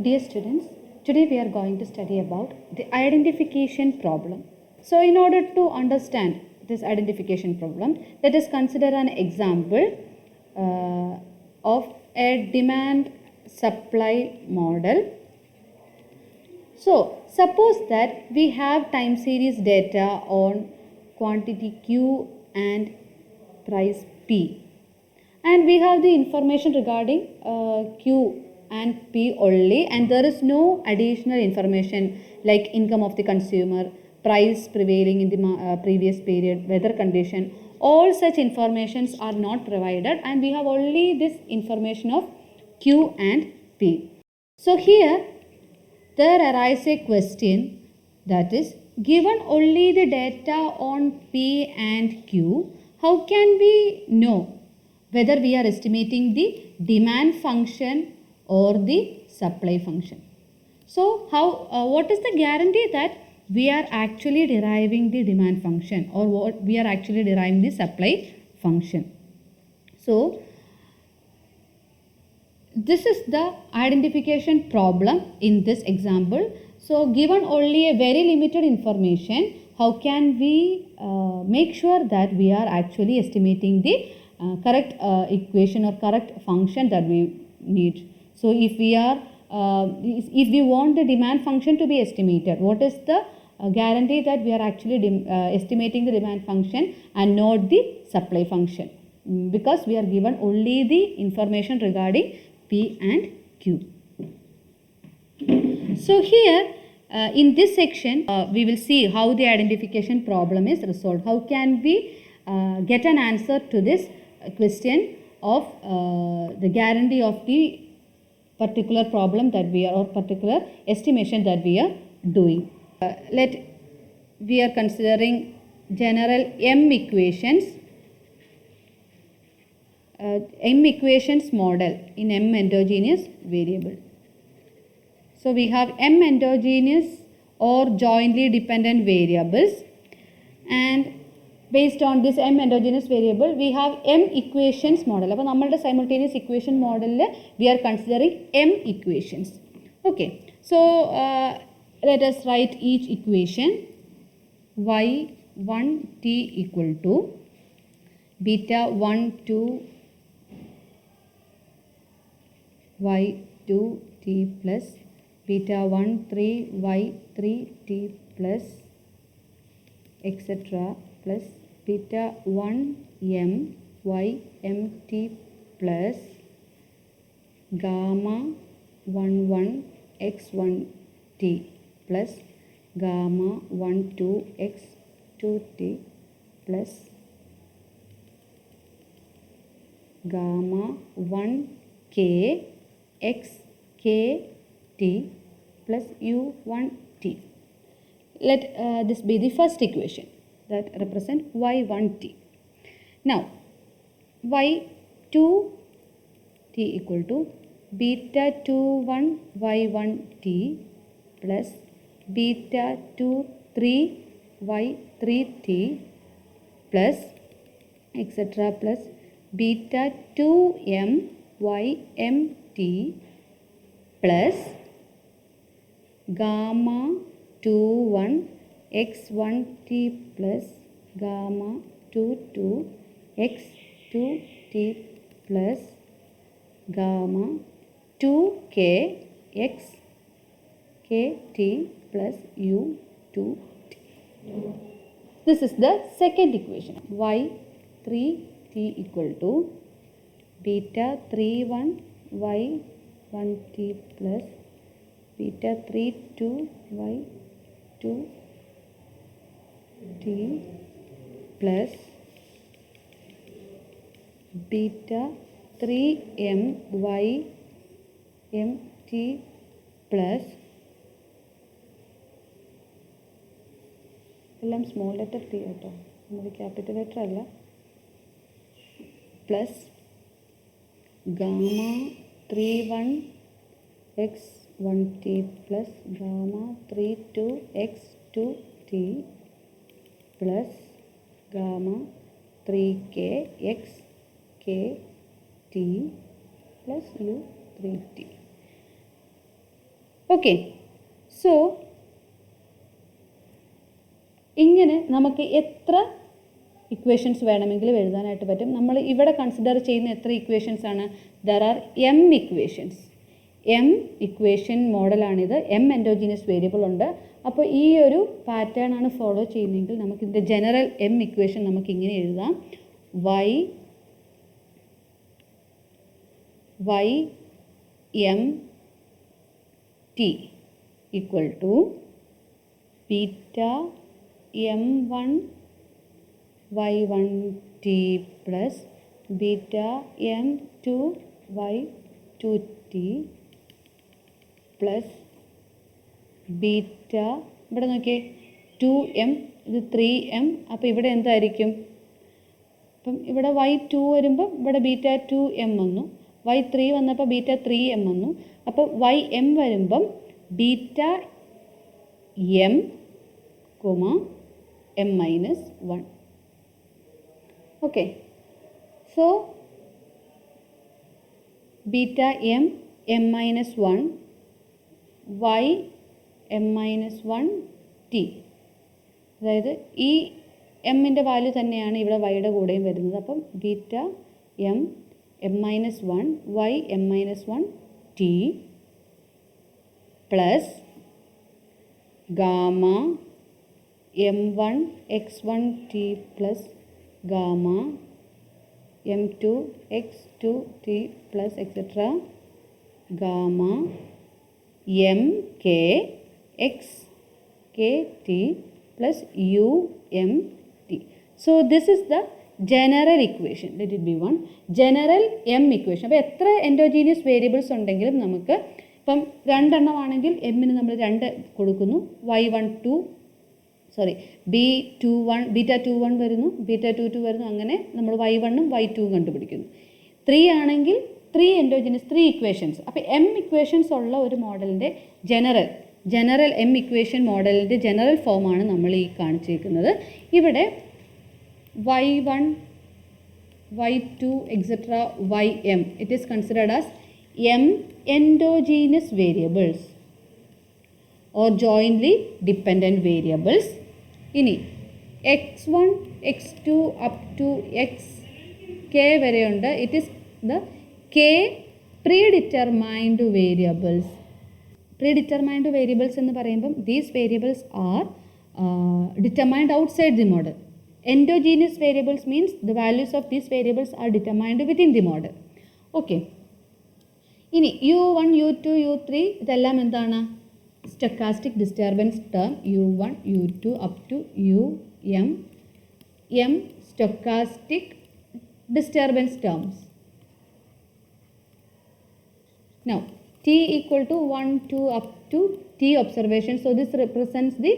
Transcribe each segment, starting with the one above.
Dear students, today we are going to study about the identification problem. So in order to understand this identification problem, let us consider an example of a demand supply model. So suppose that we have time series data on quantity Q and price P, and we have the information regarding Q and P only, and there is no additional information like income of the consumer, price prevailing in the previous period, weather condition. All such informations are not provided, and we have only this information of Q and P. So here there arises a question, that is, given only the data on P and Q, how can we know whether we are estimating the demand function or the supply function? So what is the guarantee that we are actually deriving the demand function, or what we are actually deriving the supply function? So this is the identification problem in this example. So given only a very limited information, how can we make sure that we are actually estimating the correct equation or correct function that we need? So if we want the demand function to be estimated, what is the guarantee that we are actually estimating the demand function and not the supply function? Because we are given only the information regarding P and Q. So here in this section we will see how the identification problem is resolved. How can we get an answer to this question of the guarantee of the particular problem that we are, or particular estimation that we are doing. We are considering general M equations model in M endogenous variable. So we have M endogenous or jointly dependent variables, and based on this M endogenous variable we have M equations model. അപ്പോൾ നമ്മളുടെ simultaneous equation model we are considering M equations. Okay, so let us write each equation. Y1t equal to beta 1 to y2t plus beta 1 3 y3t plus etc. plus beta 1 m y mt plus gamma 1 1 x1 t plus gamma 1 2 x2 t plus gamma 1 k x k t plus u1 t. Let this be the first equation that represent y1t. Now y2 t equal to beta 21 y1t plus beta 23 y3t plus etc. plus beta 2m ymt plus gamma 21 x1t plus gamma 22 x2t plus gamma 2k x kt plus u2t. This is the second equation. y3t equal to beta 31 y1t plus beta 32 y2t plus beta 3m ymt plus എല്ലാം small letter T കേട്ടോ, നമ്മൾ capital letter അല്ല, plus gamma 31 x1t plus gamma 32 x2t plus gamma 3k x k t plus u3t. Okay, so ഇങ്ങനെ നമുക്ക് എത്ര equations വേണമെങ്കിലും എഴുതാനായിട്ട് പറ്റും. നമ്മൾ ഇവിടെ കൺസിഡർ ചെയ്യുന്ന എത്ര ഇക്വേഷൻസ് ആണ്? There are m equations. m equation മോഡലാണിത്. m എൻഡോജീനിയസ് വേരിയബിൾ ഉണ്ട്. അപ്പോൾ ഈ ഒരു പാറ്റേൺ ആണ് ഫോളോ ചെയ്യുന്നതെങ്കിൽ നമുക്കിതിൻ്റെ ജനറൽ m ഇക്വേഷൻ നമുക്കിങ്ങനെ എഴുതാം: y m t equal to beta m1 y1t plus beta m2 y2t plus beta, ഇവിടെ നോക്കിയേ 2m, ഇത് 3m. അപ്പോൾ ഇവിടെ എന്തായിരിക്കും? അപ്പം ഇവിടെ y2 വരുമ്പോൾ ഇവിടെ ബീറ്റ 2m വന്നു, y3 വന്നപ്പോൾ ബീറ്റ 3m വന്നു. അപ്പോൾ ym വരുമ്പം beta m, m minus 1. Okay, so beta m m minus 1 y m minus 1 t. അതായത് ഈ എമ്മിൻ്റെ വാല്യൂ തന്നെയാണ് ഇവിടെ വൈയുടെ കൂടെയും വരുന്നത്. അപ്പം beta m m minus 1 y m minus 1 t plus gamma m1 x1 t plus gamma m2 x2 t plus etcetera gamma m k x k t plus u m t. So this is the general equation. Let it be one general m equation. അപ്പോൾ എത്ര endogenous variables ഉണ്ടെങ്കിലും നമുക്ക് ഇപ്പം 2 എണ്ണമാണെങ്കിൽ എമ്മിന് നമ്മൾ 2 കൊടുക്കുന്നു, b21 beta 21 വരുന്നു, beta 22 വരുന്നു, അങ്ങനെ നമ്മൾ y1ഉം y2ഉം കണ്ടുപിടിക്കുന്നു. 3 ആണെങ്കിൽ 3 എൻഡോജീനിയസ് 3 ഇക്വേഷൻസ്. അപ്പോൾ m ഇക്വേഷൻസ് ഉള്ള ഒരു മോഡലിൻ്റെ ജനറൽ m ഇക്വേഷൻ മോഡലിൻ്റെ ജനറൽ ഫോമാണ് നമ്മൾ ഈ കാണിച്ചിരിക്കുന്നത്. ഇവിടെ y1 y2 etcetera ym it is considered as m endogenous variables or jointly dependent variables. ഇനി x1 x2 up to xk വരെയുണ്ട്. It is the k predetermined variables. Predetermined variables എന്ന് പറയുമ്പം these variables are determined outside the model. Endogenous variables means the values of these variables are determined within the model. Okay. ഇനി u1 u2 u3 ഇതെല്ലാം എന്താണ്? Stochastic disturbance term u1 u2 up to m stochastic disturbance terms. Now t equal to 1 2 up to t observations. So this represents the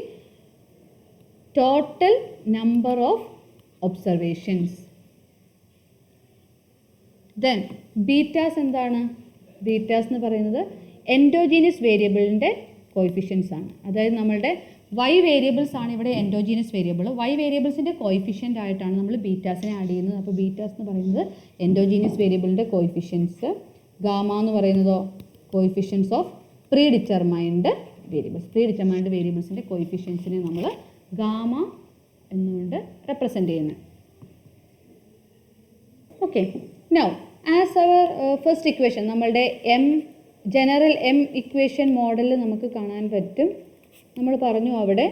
total number of observations. Then betas എന്താണ്? ബീറ്റാസ് എന്ന് പറയുന്നത് endogenous വേരിയബിളിൻ്റെ coefficients ആണ്. അതായത് നമ്മളുടെ y variables ആണ് ഇവിടെ endogenous variable. y വേരിയബിൾസിൻ്റെ coefficient ആയിട്ടാണ് നമ്മൾ ബീറ്റാസിനെ ആഡ് ചെയ്യുന്നത്. അപ്പോൾ ബീറ്റാസ് എന്ന് പറയുന്നത് എൻഡോജീനിയസ് വേരിയബിളിൻ്റെ കോയിഫിഷ്യൻസ്. ഗാമ എന്ന് പറയുന്നതോ coefficients of predetermined variables. Predetermined വേരിയബിൾസിൻ്റെ കോയിഫിഷ്യൻസിനെ നമ്മൾ ഗാമ എന്നുകൊണ്ട് റെപ്രസെൻ്റ് ചെയ്യുന്നത്. Okay, now as our first equation നമ്മളുടെ ജനറൽ m ഇക്വേഷൻ മോഡലിൽ നമുക്ക് കാണാൻ പറ്റും. നമ്മൾ പറഞ്ഞു അവിടെ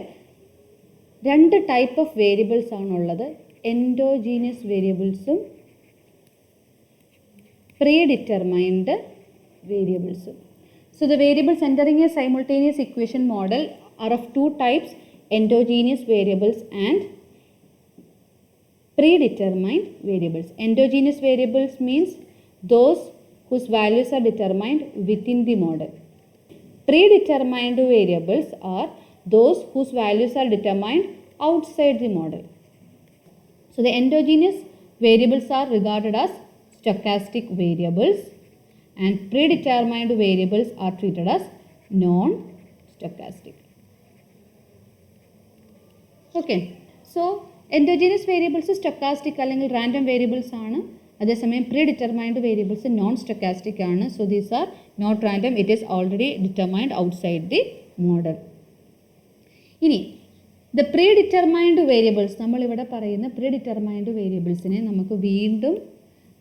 2 ടൈപ്പ് ഓഫ് വേരിയബിൾസ് ആണുള്ളത്, എൻഡോജീനിയസ് വേരിയബിൾസും predetermined variables. So the variables entering a simultaneous equation model are of 2 types, endogenous variables and predetermined variables. Endogenous variables means those whose values are determined within the model. Predetermined variables are those whose values are determined outside the model. So the endogenous variables are regarded as stochastic variables and predetermined variables are treated as non-stochastic. Okay, so endogenous variables stochastic അല്ലെങ്കിൽ random variables ആണ്. അതേസമയം predetermined variables non stochastic ആണ്. So these are not random, it is already determined outside the model. ഇനി the predetermined variables, നമ്മളിവിടെ പറയുന്ന predetermined വേരിയബിൾസിനെ നമുക്ക് വീണ്ടും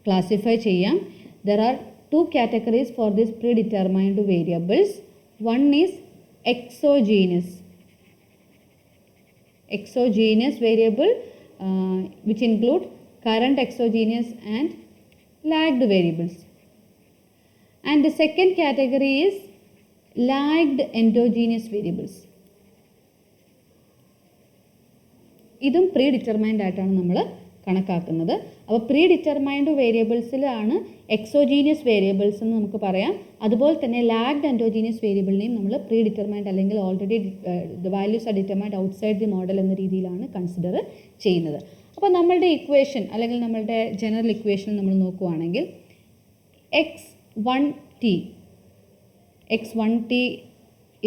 ക്ലാസിഫൈ ചെയ്യാം. There are 2 categories for this predetermined variables. One is exogenous variable, which include current exogenous and lagged variables. And the second category is lagged endogenous variables. ഇതും pre determined ആയിട്ടാണ് നമ്മൾ കണക്കാക്കുന്നത്. അപ്പോൾ pre determined വേരിയബിൾസിലാണ് exogenous variables എന്ന് നമുക്ക് പറയാം. അതുപോലെ തന്നെ ലാഗ്ഡ് എൻഡോജീനിയസ് വേരിയബിളിനെയും നമ്മൾ പ്രീ ഡിറ്റർമൈൻഡ് അല്ലെങ്കിൽ already the values R determined outside the model എന്ന രീതിയിലാണ് കൺസിഡർ ചെയ്യുന്നത്. അപ്പോൾ നമ്മളുടെ ഇക്വേഷൻ അല്ലെങ്കിൽ നമ്മളുടെ ജനറൽ ഇക്വേഷൻ നമ്മൾ നോക്കുകയാണെങ്കിൽ x1t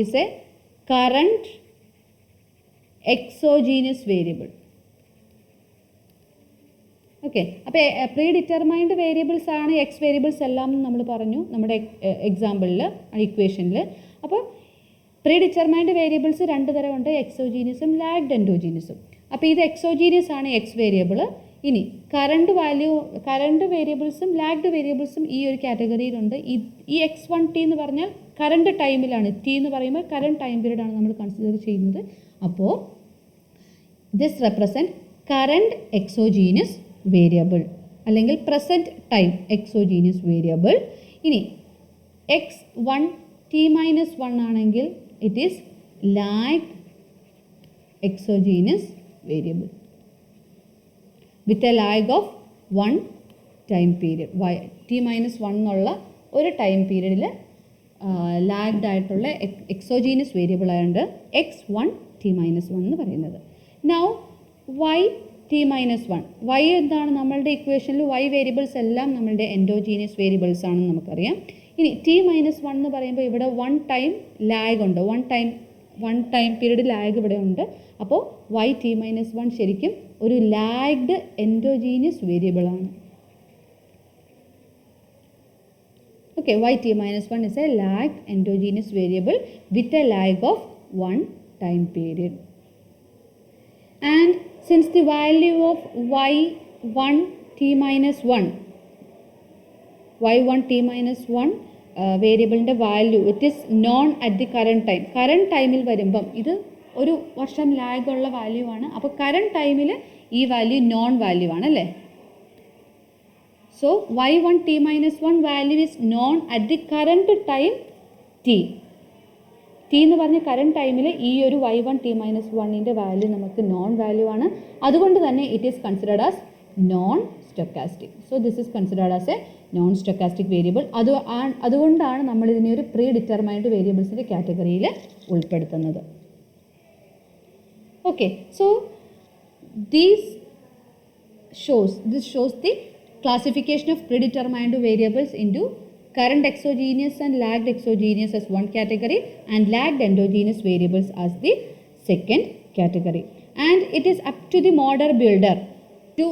is a current exogenous variable. Okay, അപ്പോൾ പ്രീ ഡിറ്റർമൈൻഡ് വേരിയബിൾസ് ആണ് എക്സ് വേരിയബിൾസ് എല്ലാം നമ്മൾ പറഞ്ഞു നമ്മുടെ എക്സാമ്പിളിൽ ഇക്വേഷനിൽ. അപ്പോൾ പ്രീ ഡിറ്റർമൈൻഡ് വേരിയബിൾസ് 2 തരമുണ്ട്, എക്സോജീനിയസും ലാഗ്ഡ് എൻഡോജീനിയസും. അപ്പോൾ ഇത് എക്സോജീനിയസ് ആണ് എക്സ് വേരിയബിൾ. ഇനി കറണ്ട് വേരിയബിൾസും ലാഗ്ഡ് വേരിയബിൾസും ഈ ഒരു കാറ്റഗറിയിലുണ്ട്. ഈ x1t എന്ന് പറഞ്ഞാൽ കറണ്ട് ടൈമിലാണ്, ടി എന്ന് പറയുമ്പോൾ കറണ്ട് ടൈം പീരീഡ് ആണ് നമ്മൾ കൺസിഡർ ചെയ്യുന്നത്. അപ്പോൾ this represent current exogenous variable അല്ലെങ്കിൽ പ്രസൻറ്റ് ടൈം എക്സോജീനിയസ് വേരിയബിൾ. ഇനി x1t-1 ആണെങ്കിൽ it is lagged exogenous variable with a lag of 1 time period. t-1 എന്നുള്ള ഒരു ടൈം പീരീഡിൽ ലാഗ്ഡ് ആയിട്ടുള്ള എക്സോജീനിയസ് വേരിയബിൾ ആയതുകൊണ്ട് x1t-1 എന്ന് പറയുന്നത്. നൗ y(t-1), y എന്താണ് നമ്മളുടെ ഇക്വേഷനിൽ y വേരിയബിൾസ് എല്ലാം നമ്മളുടെ എൻഡോജീനിയസ് വേരിയബിൾസ് ആണെന്ന് നമുക്കറിയാം. ഇനി t-1 എന്ന് പറയുമ്പോൾ ഇവിടെ 1 ടൈം ലാഗ് ഉണ്ട്, 1 ടൈം പീരീഡ് ലാഗ് ഇവിടെ ഉണ്ട്. അപ്പോൾ y(t-1) ശരിക്കും ഒരു ലാഗ്ഡ് എൻഡോജീനിയസ് വേരിയബിൾ ആണ്. Okay, y(t-1) is a lagged endogenous variable with a lag of 1 time period. And since the value of y1t-1 വേരിയബിളിൻ്റെ value it is known at the current time. Current ടൈമിൽ വരുമ്പം ഇത് ഒരു വർഷം ലാഗുള്ള value ആണ്. അപ്പോൾ current ടൈമിൽ ഈ വാല്യൂ നോൺ വാല്യൂ ആണ് അല്ലേ. So y1t-1 value is known at the current time t എന്ന് പറഞ്ഞ കറണ്ട് ടൈമിൽ ഈ ഒരു y1t-1ൻ്റെ വാല്യൂ നമുക്ക് നോൺ വാല്യൂ ആണ്. അതുകൊണ്ട് തന്നെ it is considered as non stochastic. So this is considered as A non stochastic variable. അതുകൊണ്ടാണ് നമ്മൾ ഇതിനെ ഒരു പ്രീ ഡിറ്റർമൈൻഡ് വേരിയബിൾസിൻ്റെ കാറ്റഗറിയിൽ ഉൾപ്പെടുത്തുന്നത്. Okay, so this shows the classification of predetermined variables into current exogenous and lagged exogenous as one category and lagged endogenous variables as the second category. And it is up to the model builder to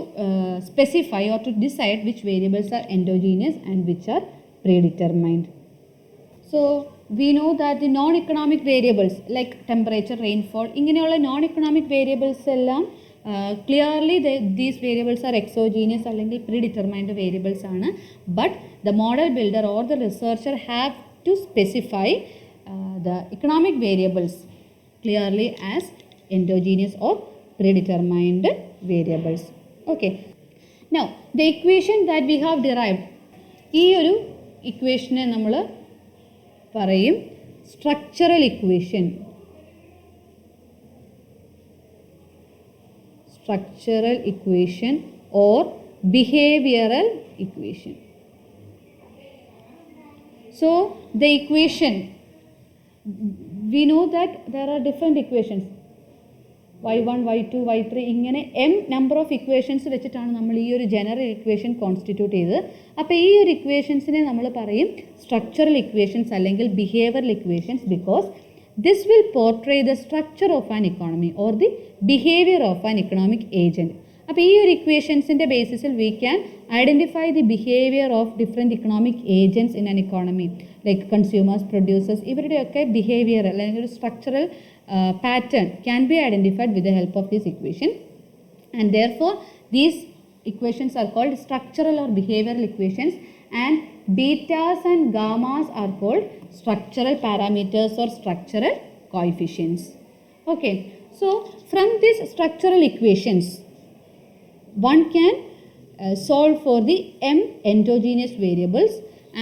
specify or to decide which variables are endogenous and which are predetermined. So we know that the non-economic variables like temperature, rainfall, ഇങ്ങനെയുള്ള non-economic variables എല്ലാം clearly these variables are exogenous അല്ലെങ്കിൽ predetermined variables ആണ്. But the model builder or the researcher have to specify the economic variables clearly as endogenous or predetermined variables. Okay, now the equation that we have derived, ഈ ഒരു ഇക്വേഷനെ നമ്മൾ പറയും structural equation. Structural equation or behavioral equation. So the equation, we know that there are different equations, y1, y2, y3 ഇങ്ങനെ m number of equations വെച്ചിട്ടാണ് നമ്മൾ ഈ ഒരു general equation constitute ചെയ്തത്. അപ്പോൾ ഈ ഒരു ഇക്വേഷൻസിനെ നമ്മൾ പറയും സ്ട്രക്ചറൽ ഇക്വേഷൻസ് അല്ലെങ്കിൽ behavioural equations, because this will portray the structure of an economy or the behavior of an economic agent. അപ്പോൾ ഈ ഒരു ഇക്വേഷൻസിൻ്റെ ബേസിസിൽ we can identify the behaviour of different economic agents in an economy like consumers, producers, ഇവരുടെയൊക്കെ behaviour അല്ലെങ്കിൽ ഒരു structural pattern can be identified with the help of this equation, and therefore these equations are called structural or behavioral equations, and betas and gammas are called structural parameters or structural coefficients. Okay, so from these structural equations one can solve for the m endogenous variables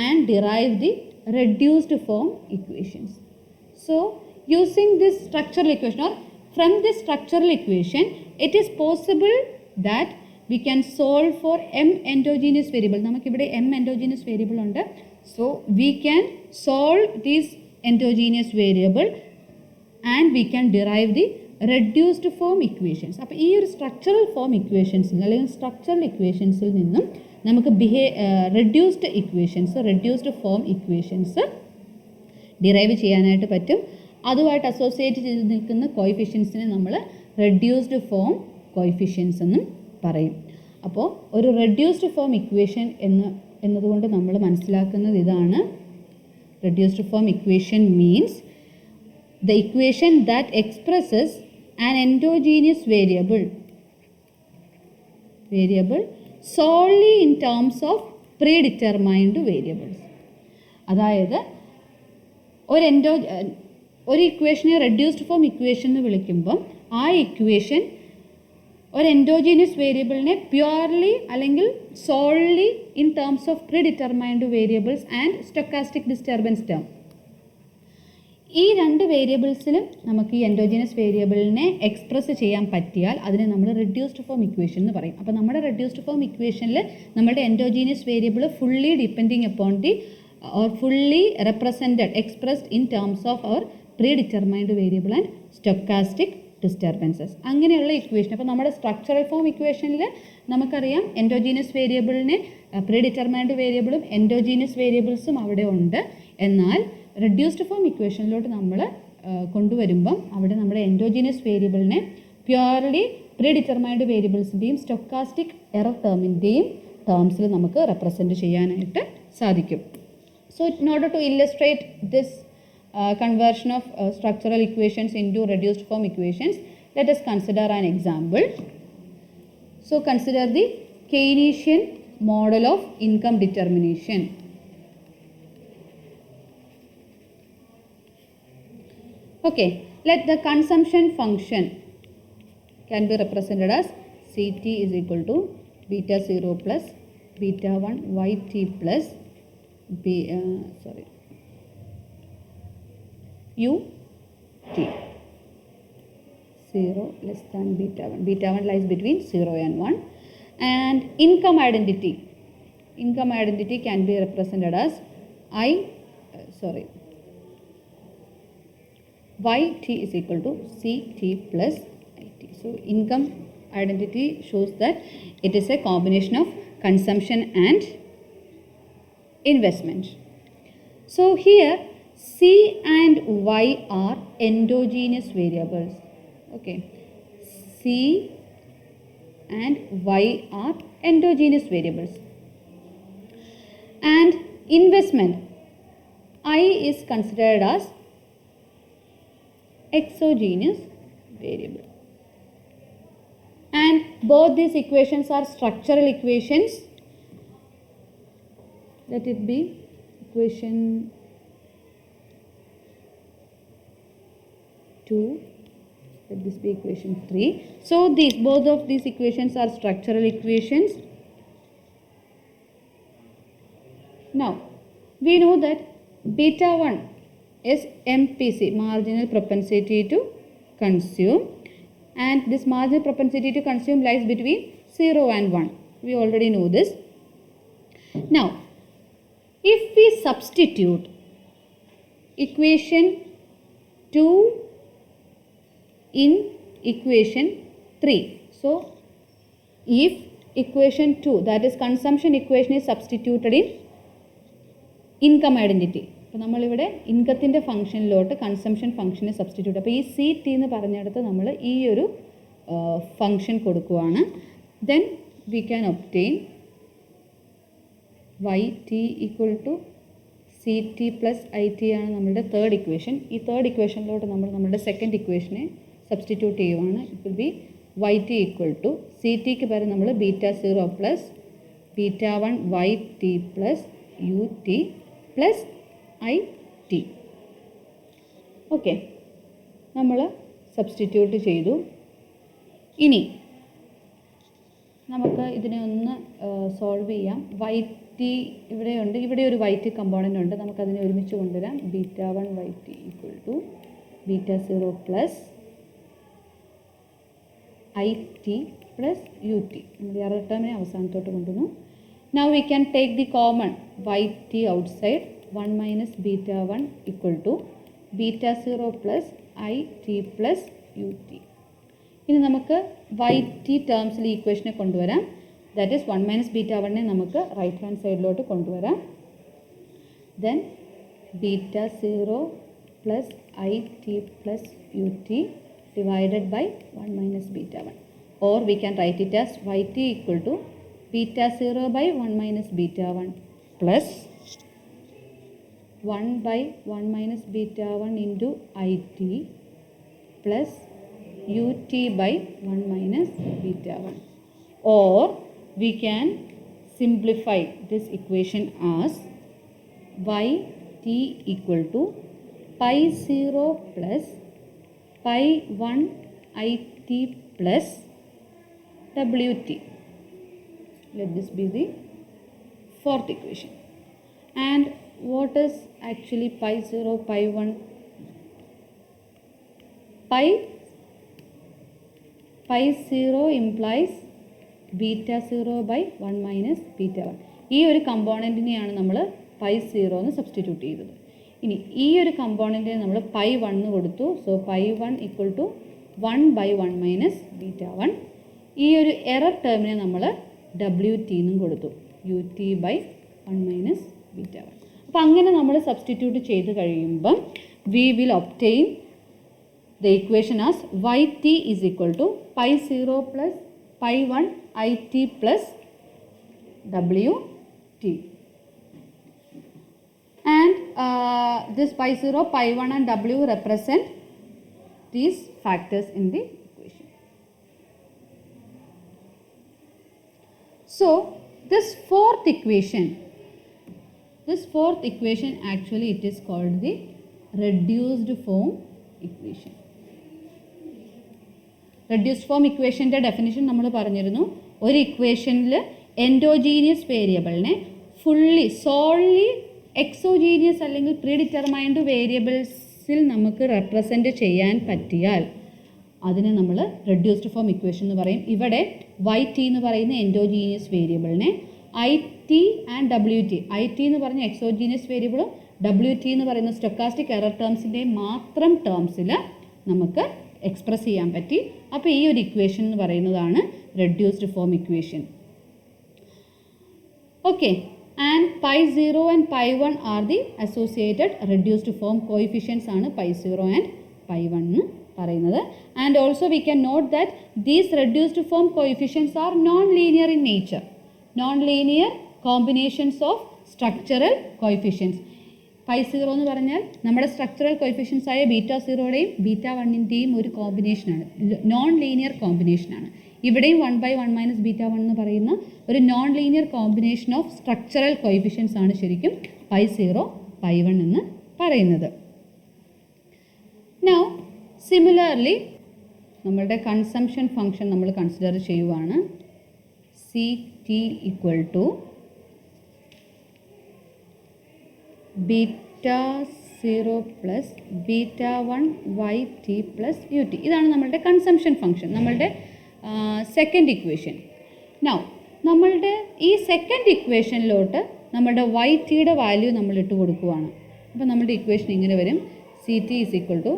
and derive the reduced form equations. So using this structural equation or from this structural equation it is possible that we can solve for m endogenous variable. നമുക്കിവിടെ m endogenous variable ഉണ്ട്. So we can solve this endogenous variable and we can derive the reduced form equations. അപ്പോൾ ഈ ഒരു structural form ഇക്വേഷൻസിൽ അല്ലെങ്കിൽ structural ഇക്വേഷൻസിൽ നിന്നും നമുക്ക് reduced equations, reduced form equations derive ചെയ്യാനായിട്ട് പറ്റും. അതുമായിട്ട് അസോസിയേറ്റ് ചെയ്ത് നിൽക്കുന്ന കോയിഫിഷ്യൻസിനെ നമ്മൾ റെഡ്യൂസ്ഡ് ഫോം കോയിഫിഷ്യൻസ് എന്നും പറയും. അപ്പോൾ ഒരു റെഡ്യൂസ്ഡ് ഫോം ഇക്വേഷൻ എന്നതുകൊണ്ട് നമ്മൾ മനസ്സിലാക്കുന്നത് ഇതാണ്. Reduced form equation means the equation that expresses an endogenous variable solely in terms of predetermined variables. അതായത് ഒരു ഇക്വേഷനെ റെഡ്യൂസ്ഡ് ഫോം ഇക്വേഷൻ എന്ന് വിളിക്കുമ്പം ആ ഇക്വേഷൻ ഒരു എൻഡോജീനിയസ് വേരിയബിളിനെ പ്യുവർലി അല്ലെങ്കിൽ solely in terms of predetermined variables and stochastic disturbance term, ഈ രണ്ട് വേരിയബിൾസിലും നമുക്ക് ഈ എൻഡോജീനിയസ് വേരിയബിളിനെ എക്സ്പ്രസ് ചെയ്യാൻ പറ്റിയാൽ അതിനെ നമ്മൾ റെഡ്യൂസ്ഡ് ഫോം ഇക്വേഷൻ എന്ന് പറയും. അപ്പോൾ നമ്മുടെ റെഡ്യൂസ്ഡ് ഫോം ഇക്വേഷനിൽ നമ്മുടെ endogenous variable fully depending upon the or fully represented, expressed in terms of our predetermined variable and stochastic disturbances. അങ്ങനെയുള്ള ഇക്വേഷൻ. അപ്പോൾ നമ്മുടെ സ്ട്രക്ചറൽ ഫോം ഇക്വേഷനിൽ നമുക്കറിയാം എൻഡോജീനിയസ് വേരിയബിളിനെ പ്രീഡിറ്റർമൈൻഡ് വേരിയബിളും എൻഡോജീനിയസ് വേരിയബിൾസും അവിടെ ഉണ്ട്. എന്നാൽ റെഡ്യൂസ്ഡ് ഫോം ഇക്വേഷനിലോട്ട് നമ്മൾ കൊണ്ടുവരുമ്പം അവിടെ നമ്മുടെ എൻഡോജീനിയസ് വേരിയബിളിനെ പ്യുവർലി പ്രീഡിറ്റർമൈൻഡ് വേരിയബിൾസിൻ്റെയും സ്റ്റൊക്കാസ്റ്റിക് എറർ ടേമിൻ്റെയും ടേംസിൽ നമുക്ക് റെപ്രസെൻറ്റ് ചെയ്യാനായിട്ട് സാധിക്കും. So in order to illustrate this conversion of structural equations into reduced form equations, let us consider an example. So consider the Keynesian model of income determination. Okay, let the consumption function can be represented as Ct is equal to beta 0 plus beta 1 yt plus ut 0 less than beta 1. Beta 1 lies between 0 and 1. And income identity can be represented as yt is equal to ct plus it. So income identity shows that it is a combination of consumption and investment. So here C and Y are endogenous variables. Okay, C and Y are endogenous variables. And investment I is considered as exogenous variable. And both these equations are structural equations. Let it be equation 2, let this be equation 3. So both of these equations are structural equations. Now we know that beta 1 is MPC, marginal propensity to consume, and this marginal propensity to consume lies between 0 and 1. We already know this. Now if we substitute equation 2 in equation 3, so if equation 2, that is consumption equation, is substituted in income identity, അപ്പോൾ നമ്മളിവിടെ ഇൻകത്തിൻ്റെ ഫംഗ്ഷനിലോട്ട് consumption ഫംഗ്ഷനെ substitute, അപ്പോൾ ഈ C T എന്ന് പറഞ്ഞെടുത്ത് നമ്മൾ ഈ ഒരു function കൊടുക്കുകയാണ്. Then we can obtain yt equal to ct plus it ആണ് നമ്മളുടെ തേർഡ് ഇക്വേഷൻ. ഈ തേർഡ് ഇക്വേഷനിലോട്ട് നമ്മൾ നമ്മുടെ സെക്കൻഡ് ഇക്വേഷനെ സബ്സ്റ്റിറ്റ്യൂട്ട് ചെയ്യുവാണ്. It will be yt equal to ct-ക്ക് പകരം നമ്മൾ β0 plus β1 yt plus ut plus it. Okay, നമ്മൾ സബ്സ്റ്റിറ്റ്യൂട്ട് ചെയ്തു. ഇനി നമുക്ക് ഇതിനെ ഒന്ന് സോൾവ് ചെയ്യാം. yt ഇവിടെയുണ്ട്, ഇവിടെ ഒരു yt കമ്പോണൻ്റ് ഉണ്ട്. നമുക്കതിനെ ഒരുമിച്ച് കൊണ്ടുവരാം. β1 yt equal to β0 plus it plus ut. നമ്മൾ ഈ അറർ ടേമിനെ അവസാനത്തോട്ട് കൊണ്ടുവന്നു. Now we can take the common yt outside. 1 minus β1 equal to β0 plus it plus ut. ഇനി നമുക്ക് yt ടേംസിൽ ഈ ഇക്വേഷനെ കൊണ്ടുവരാം. ദാറ്റ് ഈസ് 1 മൈനസ് β1നെ നമുക്ക് റൈറ്റ് ഹാൻഡ് സൈഡിലോട്ട് കൊണ്ടുവരാം. Then β0 plus it plus ut divided by 1 minus β1. Or we can write it as yt equal to β0 by 1 minus β1 plus 1 by 1 minus β1 into it plus ut by 1 minus β1. Or we can simplify this equation as yt equal to pi 0 plus pi 1 it plus wt. Let this be the fourth equation. And what is actually pi 0, pi 1? Pi 0 implies β0 by 1 minus β1. ഈ ഒരു കമ്പോണൻറ്റിനെയാണ് നമ്മൾ pi 0 എന്ന് substitute ചെയ്തത്. ഇനി ഈ ഒരു കമ്പോണൻറ്റിനെ നമ്മൾ pi 1 എന്ന് കൊടുത്തു. So pi 1 equal to 1 by 1 minus β1. ഈ ഒരു എറർ ടേമിനെ നമ്മൾ wt എന്നും കൊടുത്തു. ut by 1 minus β1. അപ്പോൾ അങ്ങനെ നമ്മൾ സബ്സ്റ്റിറ്റ്യൂട്ട് ചെയ്ത് കഴിയുമ്പം we will obtain the equation as yt is equal to pi 0 plus pi 1 it plus wt. And this pi 0, pi 1 and w represent these factors in the equation. So this fourth equation actually it is called the reduced form equation. Reduced form equationൻ്റെ definition നമ്മൾ പറഞ്ഞിരുന്നു. ഒരു ഇക്വേഷനിൽ endogenous വേരിയബിളിനെ solely exogenous അല്ലെങ്കിൽ predetermined വേരിയബിൾസിൽ നമുക്ക് represent ചെയ്യാൻ പറ്റിയാൽ അതിനെ നമ്മൾ റെഡ്യൂസ്ഡ് ഫോം ഇക്വേഷൻ എന്ന് പറയും. ഇവിടെ yt എന്ന് പറയുന്ന എൻഡോജീനിയസ് വേരിയബിളിനെ it ആൻഡ് wt, it എന്ന് പറഞ്ഞ എക്സോജീനിയസ് വേരിയബിളും wt എന്ന് പറയുന്ന സ്റ്റൊക്കാസ്റ്റിക് എറർ ടേംസിൻ്റെ മാത്രം ടേംസിൽ നമുക്ക് എക്സ്പ്രസ് ചെയ്യാൻ പറ്റി. അപ്പോൾ ഈ ഒരു ഇക്വേഷൻ എന്ന് പറയുന്നതാണ് reduced form equation. Okay, and pi 0 and pi 1 are the associated reduced form coefficients ആണ് pi 0 ആൻഡ് pi 1 എന്ന് പറയുന്നത്. And also we can note that these reduced form coefficients are non linear in nature. Non linear combinations of structural coefficients. pi 0 എന്ന് പറഞ്ഞാൽ നമ്മുടെ structural coefficients ആയ β0യുടെയും β1ൻ്റെയും ഒരു കോമ്പിനേഷനാണ്, non linear കോമ്പിനേഷനാണ്. ഇവിടെയും 1 by 1 minus β1 എന്ന് പറയുന്ന ഒരു non linear combination of structural coefficients ആണ് ശരിക്കും pi 0, pi 1 എന്ന് പറയുന്നത്. നൗ സിമിലർലി നമ്മളുടെ കൺസംഷൻ ഫംഗ്ഷൻ നമ്മൾ കൺസിഡർ ചെയ്യുവാണ്. ct equal to β0 plus β1 yt plus ut. ഇതാണ് നമ്മളുടെ കൺസംഷൻ ഫംഗ്ഷൻ, നമ്മളുടെ സെക്കൻഡ് ഇക്വേഷൻ. നൗ നമ്മളുടെ ഈ സെക്കൻഡ് ഇക്വേഷനിലോട്ട് നമ്മുടെ ytയുടെ വാല്യൂ നമ്മൾ ഇട്ട് കൊടുക്കുവാണ്. അപ്പോൾ നമ്മുടെ ഇക്വേഷൻ ഇങ്ങനെ വരും. ct is equal to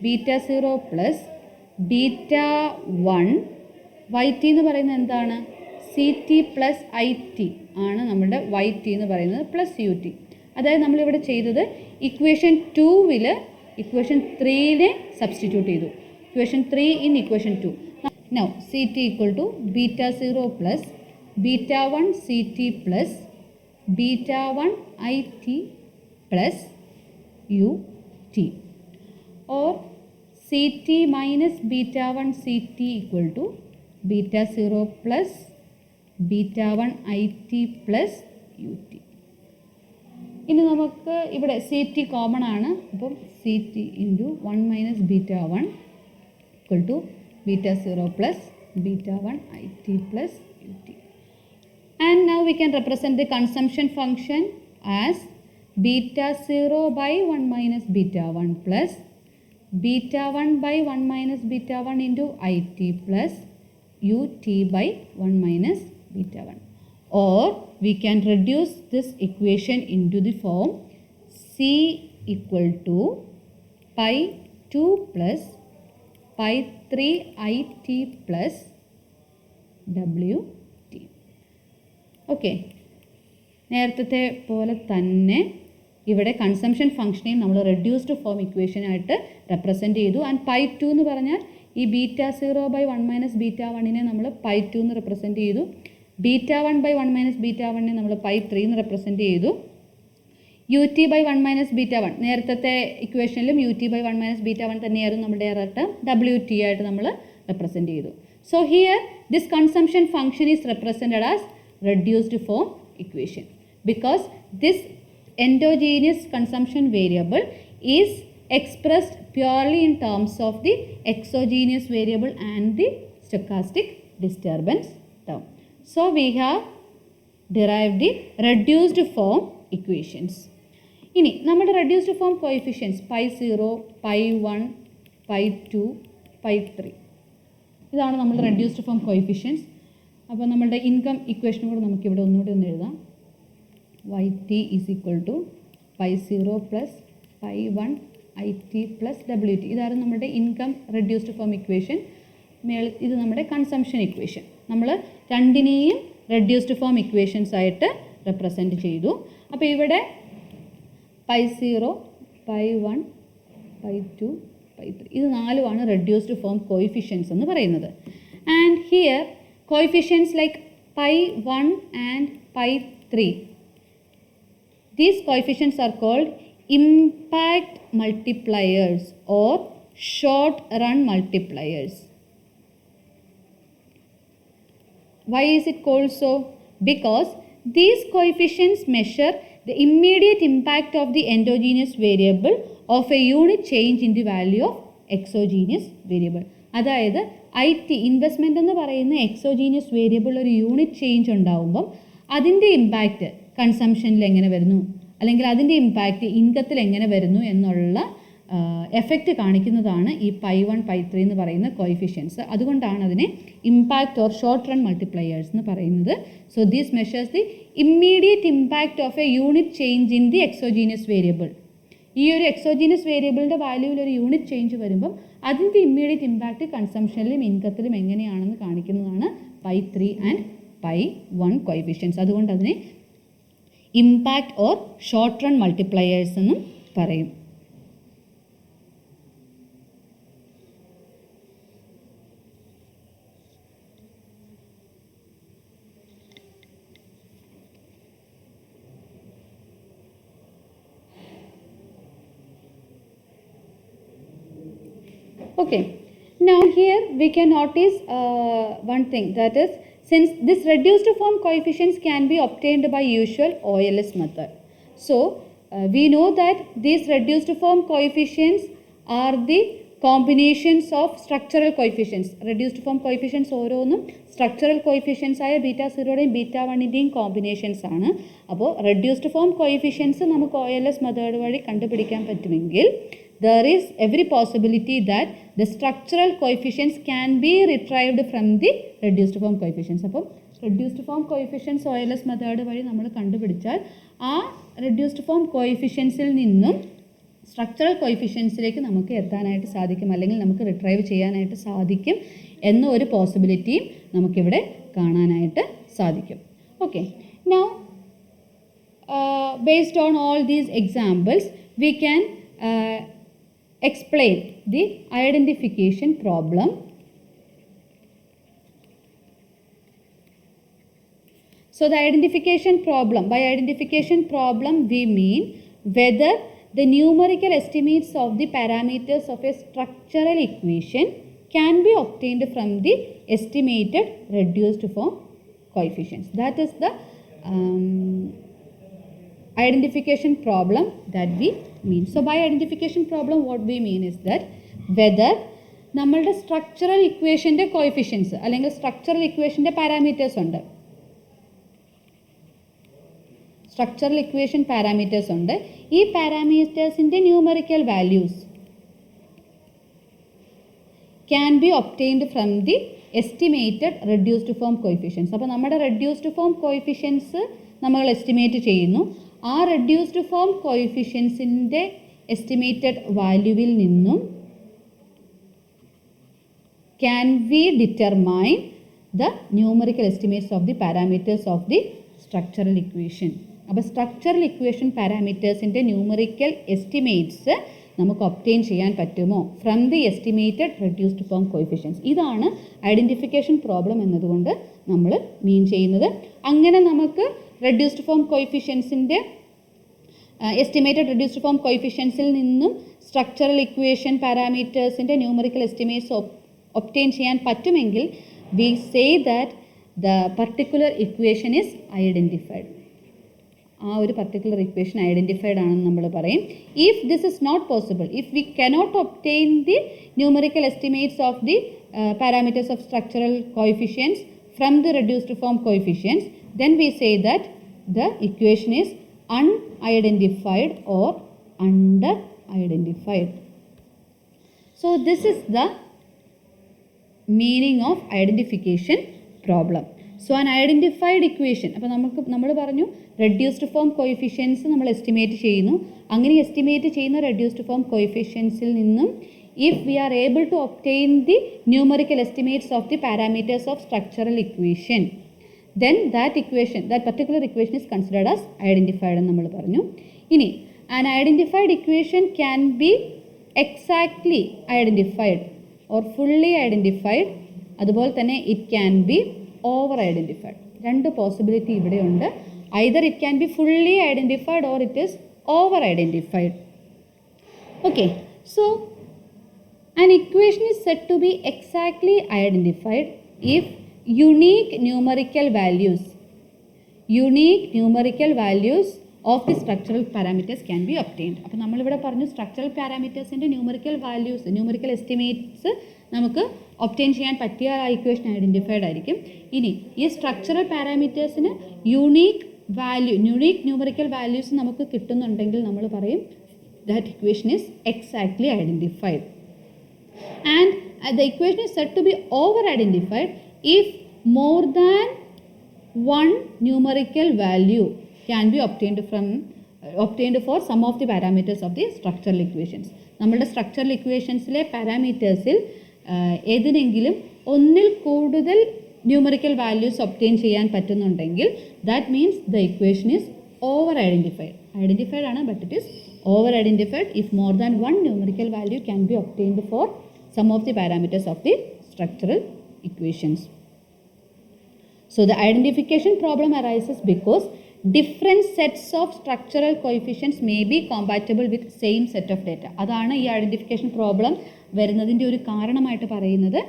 β0 plus β1 yt എന്ന് പറയുന്നത് എന്താണ്? ct പ്ലസ് it ആണ് നമ്മുടെ yt എന്ന് പറയുന്നത് പ്ലസ് ut. അതായത് നമ്മളിവിടെ ചെയ്തത് ഇക്വേഷൻ 2-ൽ ഇക്വേഷൻ 3-നെ സബ്സ്റ്റിറ്റ്യൂട്ട് ചെയ്തു. Equation 3 in equation 2. Now Ct equal to beta 0 plus beta 1 Ct plus beta 1 It plus Ut, or Ct minus beta 1 Ct equal to beta 0 plus beta 1 It plus Ut. ഇനി നമുക്ക് ഇവിടെ Ct common ആണ്, അപ്പം Ct into 1 minus beta 1 equal to beta 0 plus beta 1 It plus Ut. And now we can represent the consumption function as beta 0 by 1 minus beta 1 plus beta 1 by 1 minus beta 1 into It plus Ut by 1 minus beta 1. Or we can reduce this equation into the form C equal to pi 2 plus pi 3 It plus Wt. Okay, നേരത്തെ പോലെ തന്നെ ഇവിടെ consumption ഫംഗ്ഷനെയും നമ്മൾ reduced form ഇക്വേഷനായിട്ട് represent ചെയ്തു. And pi 2 എന്ന് പറഞ്ഞാൽ ഈ beta 0 by 1 minus beta 1നെ നമ്മൾ പൈ 2 എന്ന് റെപ്രസെൻറ്റ് ചെയ്തു. ബീറ്റ 1 ബൈ 1 മൈനസ് ബീറ്റ 1നെ നമ്മൾ പൈ 3 എന്ന് റെപ്രസെൻറ്റ് ചെയ്തു. ut ബൈ 1 മൈനസ് ബീറ്റ 1, നേരത്തെ ഇക്വേഷനിലും ut ബൈ 1 മൈനസ് ബീറ്റ 1 തന്നെയായിരുന്നു നമ്മുടെ ടേം, Wt ആയിട്ട് നമ്മൾ റെപ്രസെൻറ്റ് ചെയ്തു. So here this consumption function is represented as reduced form equation because this endogenous consumption variable is expressed purely in terms of the exogenous variable and the stochastic disturbance term. So we have derived the reduced form equations. ഇനി നമ്മുടെ reduced form coefficients pi 0, pi 1, pi 2, pi 3 ഇതാണ് നമ്മുടെ reduced form coefficients. അപ്പോൾ നമ്മളുടെ income ഇക്വേഷനും കൂടെ നമുക്കിവിടെ ഒന്നുകൂടി ഒന്ന് എഴുതാം. Yt is equal to pi 0 plus pi 1 It plus Wt. ഇതായിരുന്നു നമ്മുടെ ഇൻകം റെഡ്യൂസ്ഡ് ഫോം ഇക്വേഷൻ. ഇത് നമ്മുടെ കൺസംഷൻ ഇക്വേഷൻ. നമ്മൾ രണ്ടിനെയും റെഡ്യൂസ്ഡ് ഫോം ഇക്വേഷൻസ് ആയിട്ട് റെപ്രസെൻറ്റ് ചെയ്തു. അപ്പോൾ ഇവിടെ പൈ 0, പൈ 1, പൈ 2, പൈ 3 ഇത് നാലുമാണ് റെഡ്യൂസ്ഡ് ഫോം കോയിഫിഷ്യൻസ് എന്ന് പറയുന്നത്. And here coefficients like pi 1 and pi 3, these coefficients are called impact multipliers or short run multipliers. Why is it called so? Because these coefficients measure the immediate impact of the endogenous variable of a unit change in the value of exogenous variable. അതായത് IT investment എന്ന് പറയുന്ന exogenous variable ഒരു unit change ഉണ്ടാകുമ്പം അതിൻ്റെ impact കൺസംഷനിൽ എങ്ങനെ വരുന്നു, അല്ലെങ്കിൽ അതിൻ്റെ impact ഇൻകത്തിൽ എങ്ങനെ വരുന്നു എന്നുള്ള എഫക്റ്റ് കാണിക്കുന്നതാണ് ഈ പൈ 1, പൈ 3 എന്ന് പറയുന്ന കോയിഫിഷ്യൻസ്. അതുകൊണ്ടാണ് അതിനെ impact or short run multipliers എന്ന് പറയുന്നത്. So these measures the immediate impact of A unit change in the exogenous variable. ഈ ഒരു എക്സോജീനിയസ് വേരിയബിളിൻ്റെ വാല്യൂവിൽ ഒരു യൂണിറ്റ് ചേഞ്ച് വരുമ്പം അതിൻ്റെ ഇമ്മീഡിയറ്റ് ഇമ്പാക്റ്റ് കൺസംഷനിലും ഇൻകത്തിലും എങ്ങനെയാണെന്ന് കാണിക്കുന്നതാണ് പൈ 3 ആൻഡ് പൈ 1 കോയിഫിഷ്യൻസ്. അതുകൊണ്ട് അതിനെ impact or short run multipliers എന്നും പറയും. Okay, now here we can notice one thing, that is, since this reduced form coefficients can be obtained by usual OLS method. So we know that these reduced form coefficients are the combinations of structural coefficients. Reduced form coefficients ഓരോന്നും structural coefficients ആയ beta 0യുടെയും beta 1ൻ്റെയും combinations ആണ്. അപ്പോൾ reduced form coefficients നമുക്ക് OLS method വഴി കണ്ടുപിടിക്കാൻ പറ്റുമെങ്കിൽ there is every possibility that the structural coefficients can be retrieved from the reduced form coefficients. അപ്പോൾ reduced form coefficients OLS method വഴി നമ്മൾ കണ്ടുപിടിച്ചാൽ ആ reduced form coefficientsൽ നിന്നും സ്ട്രക്ചറൽ കോയിഫിഷ്യൻസിലേക്ക് നമുക്ക് എത്താനായിട്ട് സാധിക്കും, അല്ലെങ്കിൽ നമുക്ക് റിട്രൈവ് ചെയ്യാനായിട്ട് സാധിക്കും എന്ന ഒരു പോസിബിലിറ്റിയും നമുക്കിവിടെ കാണാനായിട്ട് സാധിക്കും. Okay, now based on all these examples we can explain the identification problem So the identification problem, by identification problem we mean whether the numerical estimates of the parameters of a structural equation can be obtained from the estimated reduced form coefficients. That is the identification problem that we mean. So by identification problem what we mean is that whether നമ്മളുടെ structural ഇക്വേഷൻ്റെ coefficients അല്ലെങ്കിൽ structural ഇക്വേഷൻ്റെ parameters ഉണ്ട്, structural equation parameters ഉണ്ട്. ഈ പാരാമീറ്റേഴ്സിൻ്റെ numerical values can be obtained from the estimated reduced form coefficients. അപ്പോൾ നമ്മുടെ റെഡ്യൂസ്ഡ് ഫോം കോയിഫിഷ്യൻസ് നമ്മൾ എസ്റ്റിമേറ്റ് ചെയ്യുന്നു. ആ റെഡ്യൂസ്ഡ് ഫോം കോയിഫിഷ്യൻസിൻ്റെ എസ്റ്റിമേറ്റഡ് വാല്യൂവിൽ നിന്നും can we determine the numerical estimates of the parameters of the structural equation. അപ്പോൾ structural equation പാരാമീറ്റേഴ്സിൻ്റെ ന്യൂമറിക്കൽ എസ്റ്റിമേറ്റ്സ് നമുക്ക് ഒബ്റ്റെയിൻ ചെയ്യാൻ പറ്റുമോ from the estimated reduced form coefficients. ഇതാണ് ഐഡൻറ്റിഫിക്കേഷൻ പ്രോബ്ലം എന്നതുകൊണ്ട് നമ്മൾ മീൻ ചെയ്യുന്നത്. അങ്ങനെ നമുക്ക് റെഡ്യൂസ്ഡ് ഫോം കോയിഫിഷ്യൻസിൻ്റെ എസ്റ്റിമേറ്റഡ് റെഡ്യൂസ്ഡ് ഫോം കോയിഫിഷ്യൻസിൽ നിന്നും സ്ട്രക്ചറൽ ഇക്വേഷൻ പാരാമീറ്റേഴ്സിൻ്റെ ന്യൂമറിക്കൽ എസ്റ്റിമേറ്റ്സ് ഒബ്റ്റെയിൻ ചെയ്യാൻ പറ്റുമെങ്കിൽ we say that the particular equation is identified. ആ ഒരു പർട്ടിക്കുലർ ഇക്വേഷൻ ഐഡൻറ്റിഫൈഡ് ആണെന്ന് നമ്മൾ പറയും. If this is not possible, if we cannot obtain the numerical estimates of the parameters of structural coefficients from the reduced form coefficients, then we say that the equation is unidentified or under identified. So this is the meaning of identification problem. So an identified equation, അപ്പോൾ നമ്മൾ പറഞ്ഞു reduced form coefficients നമ്മൾ estimate ചെയ്യുന്നു. അങ്ങനെ estimate ചെയ്യുന്ന reduced form കോയിഫിഷ്യൻസിൽ നിന്നും if we are able to obtain the numerical estimates of the parameters of structural equation, then that particular equation is considered as identified എന്ന് നമ്മൾ പറഞ്ഞു. ഇനി an identified equation can be exactly identified or fully identified, അതുപോലെ തന്നെ it can be over identified. രണ്ട് possibility ഇവിടെയുണ്ട്. Either it can be fully identified or it is over identified. Okay, so an equation is said to be exactly identified if unique numerical values of the structural parameters can be obtained. അപ്പോൾ നമ്മളിവിടെ പറഞ്ഞു structural പാരാമീറ്റേഴ്സിൻ്റെ numerical estimates നമുക്ക് obtain ചെയ്യാൻ പറ്റിയാൽ ആ equation identified ആയിരിക്കും. ഇനി ഈ സ്ട്രക്ചറൽ പാരാമീറ്റേഴ്സിന് യൂണീക്ക് ന്യൂമറിക്കൽ വാല്യൂസ് നമുക്ക് കിട്ടുന്നുണ്ടെങ്കിൽ നമ്മൾ പറയും that equation is exactly identified. And the equation is said to be over identified if more than one numerical value can be obtained for some of the parameters of the structural equations. നമ്മളുടെ structural ഇക്വേഷൻസിലെ പാരാമീറ്റേഴ്സിൽ ഏതിനെങ്കിലും ഒന്നിൽ കൂടുതൽ numerical values obtain ചെയ്യാൻ പറ്റുന്നുണ്ടെങ്കിൽ that means the equation is over identified ആണ്, but it is over identified if more than one numerical value can be obtained for some of the parameters of the structural equations. So the identification problem arises because different sets of structural coefficients may be compatible with same set of data. അതാണ് ഈ identification problem വരുന്നതിൻ്റെ ഒരു കാരണമായിട്ട് പറയുന്നത്.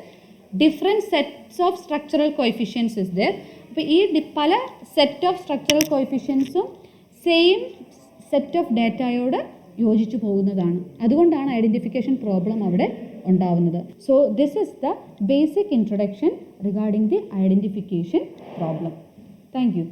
Different sets of structural coefficients is there. അപ്പോൾ ഈ പല set of structural കോയിഫിഷ്യൻസും സെയിം സെറ്റ് ഓഫ് ഡേറ്റയോട് യോജിച്ചു പോകുന്നതാണ്. അതുകൊണ്ടാണ് ഐഡൻറ്റിഫിക്കേഷൻ പ്രോബ്ലം അവിടെ ഉണ്ടാവുന്നത്. So this is the basic introduction regarding the identification problem. Thank U.